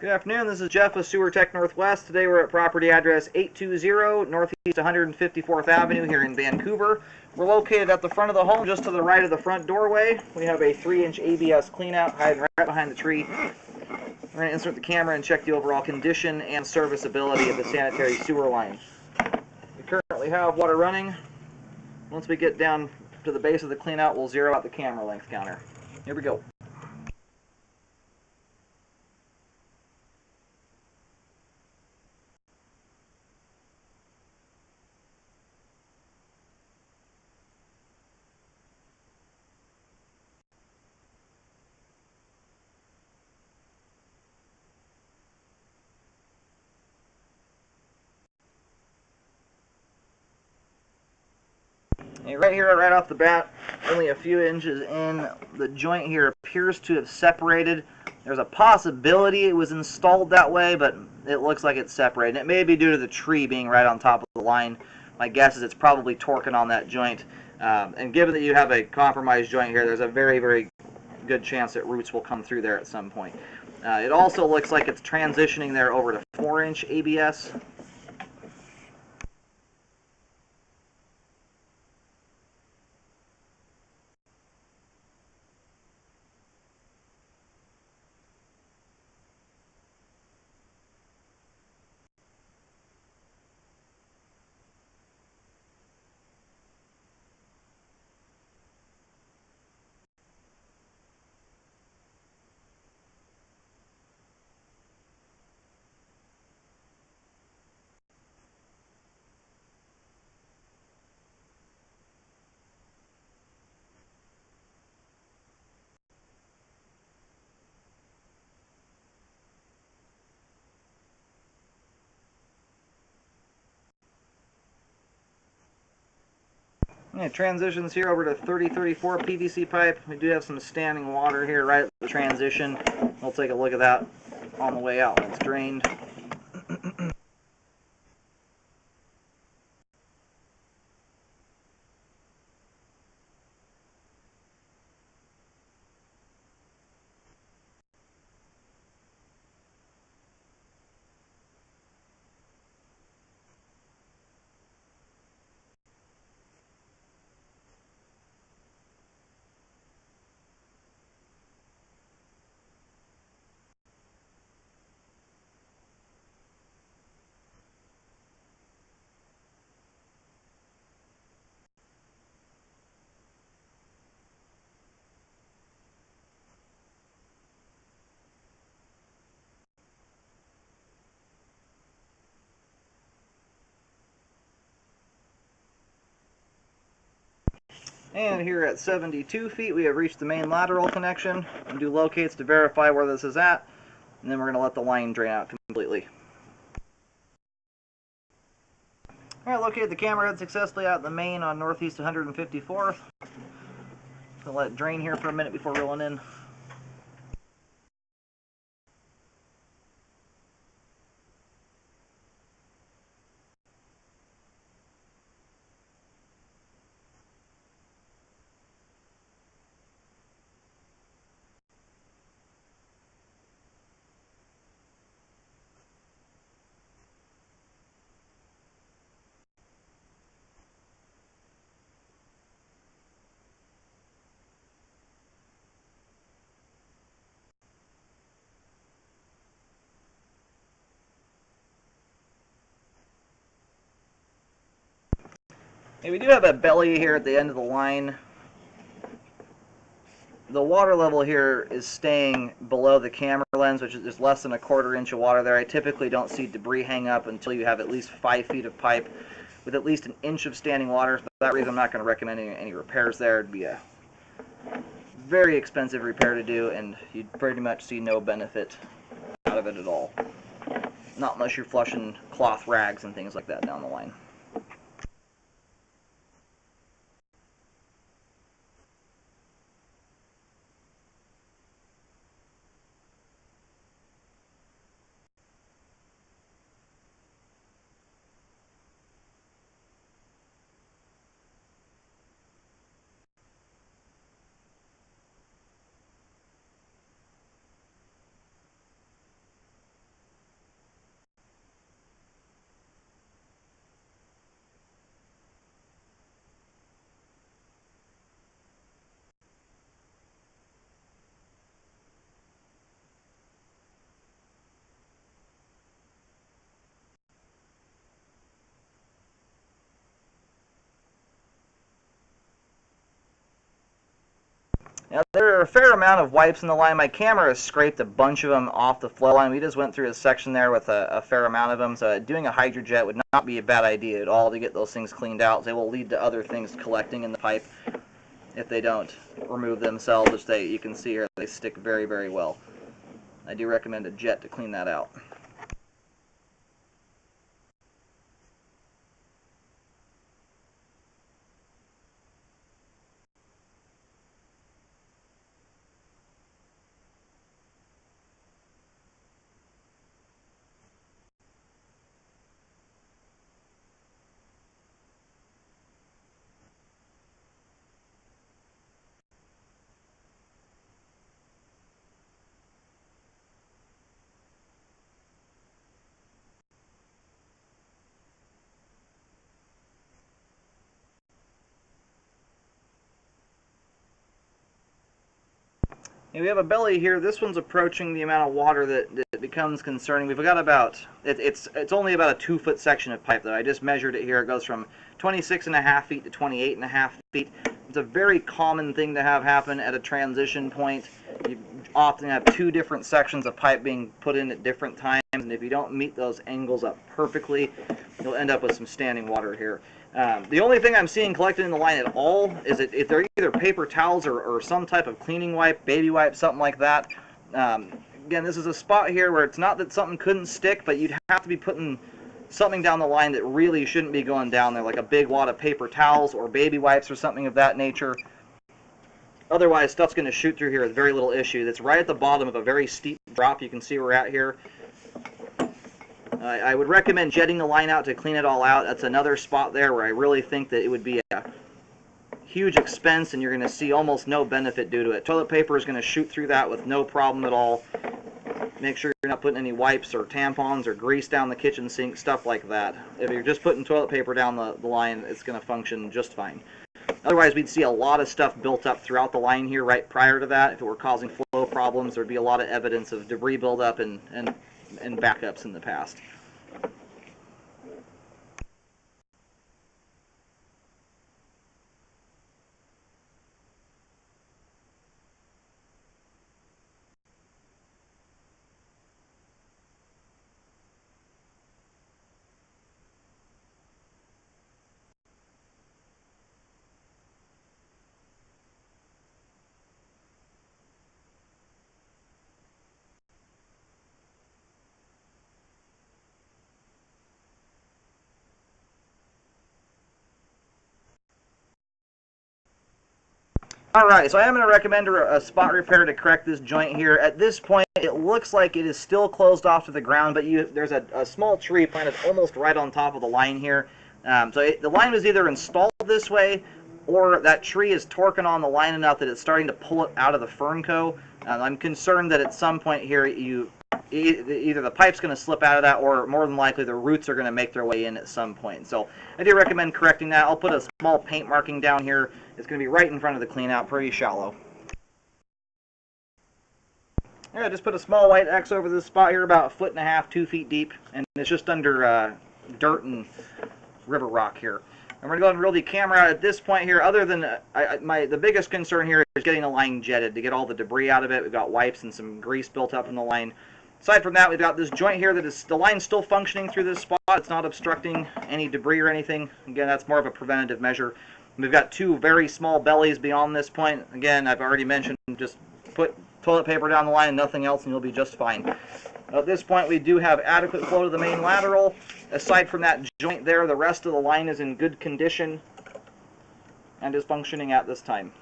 Good afternoon, this is Jeff with Sewer Tech Northwest. Today we're at property address 820 Northeast 154th Avenue here in Vancouver. We're located at the front of the home, just to the right of the front doorway. We have a 3-inch ABS cleanout hiding right behind the tree. We're going to insert the camera and check the overall condition and serviceability of the sanitary sewer line. We currently have water running. Once we get down to the base of the cleanout, we'll zero out the camera length counter. Here we go. And right here, right off the bat, only a few inches in, the joint here appears to have separated. There's a possibility it was installed that way, but it looks like it's separated. It may be due to the tree being right on top of the line. My guess is it's probably torquing on that joint. And given that you have a compromised joint here, there's a very, very good chance that roots will come through there at some point. It also looks like it's transitioning there over to 4-inch ABS. It transitions here over to 3034 PVC pipe. We do have some standing water here right at the transition. We'll take a look at that on the way out when it's drained. And here at 72 feet, we have reached the main lateral connection. We'll do locates to verify where this is at, and then we're going to let the line drain out completely. Alright, located the camera head successfully out the main on Northeast 154th. We'll let it drain here for a minute before rolling in. Okay, we do have a belly here at the end of the line. The water level here is staying below the camera lens, which is just less than a 1/4 inch of water there. I typically don't see debris hang up until you have at least 5 feet of pipe with at least an inch of standing water. For that reason, I'm not going to recommend any repairs there. It'd be a very expensive repair to do, and you'd pretty much see no benefit out of it at all. Not unless you're flushing cloth rags and things like that down the line. Now, there are a fair amount of wipes in the line. My camera has scraped a bunch of them off the flow line. We just went through a section there with a fair amount of them, so doing a HydroJet would not be a bad idea at all to get those things cleaned out. They will lead to other things collecting in the pipe if they don't remove themselves, which you can see here, they stick very, very well. I do recommend a jet to clean that out. And we have a belly here. This one's approaching the amount of water that becomes concerning. We've got about, it's only about a 2-foot section of pipe though. I just measured it here. It goes from 26.5 feet to 28.5 feet. It's a very common thing to have happen at a transition point. You often have 2 different sections of pipe being put in at different times, and if you don't meet those angles up perfectly, you'll end up with some standing water here. The only thing I'm seeing collected in the line at all is if they're either paper towels or some type of cleaning wipe, baby wipe, something like that. Again, this is a spot here where it's not that something couldn't stick, but you'd have to be putting something down the line that really shouldn't be going down there, like a big wad of paper towels or baby wipes or something of that nature. Otherwise, stuff's going to shoot through here with very little issue. That's right at the bottom of a very steep drop. You can see we're at here. I would recommend jetting the line out to clean it all out. That's another spot there where I really think that it would be a huge expense and you're going to see almost no benefit due to it. Toilet paper is going to shoot through that with no problem at all. Make sure you're not putting any wipes or tampons or grease down the kitchen sink, stuff like that. If you're just putting toilet paper down the line, it's going to function just fine. Otherwise, we'd see a lot of stuff built up throughout the line here right prior to that. If it were causing flow problems, there'd be a lot of evidence of debris buildup and backups in the past. Alright, so I am going to recommend a spot repair to correct this joint here. At this point, it looks like it is still closed off to the ground, but there's a small tree planted almost right on top of the line here. The line was either installed this way, or that tree is torquing on the line enough that it's starting to pull it out of the Fernco. I'm concerned that at some point here, either the pipe's going to slip out of that, or more than likely the roots are going to make their way in at some point. So I do recommend correcting that. I'll put a small paint marking down here. It's going to be right in front of the cleanout, pretty shallow. Yeah, just put a small white X over this spot here, about 1.5 feet, 2 feet deep, and it's just under dirt and river rock here. I'm going to go ahead and reel the camera out at this point here. Other than the biggest concern here is getting the line jetted to get all the debris out of it. We've got wipes and some grease built up in the line. Aside from that, we've got this joint here that is, the line's still functioning through this spot. It's not obstructing any debris or anything. Again, that's more of a preventative measure. We've got 2 very small bellies beyond this point. Again, I've already mentioned, just put toilet paper down the line and nothing else and you'll be just fine. At this point, we do have adequate flow to the main lateral. Aside from that joint there, the rest of the line is in good condition and is functioning at this time.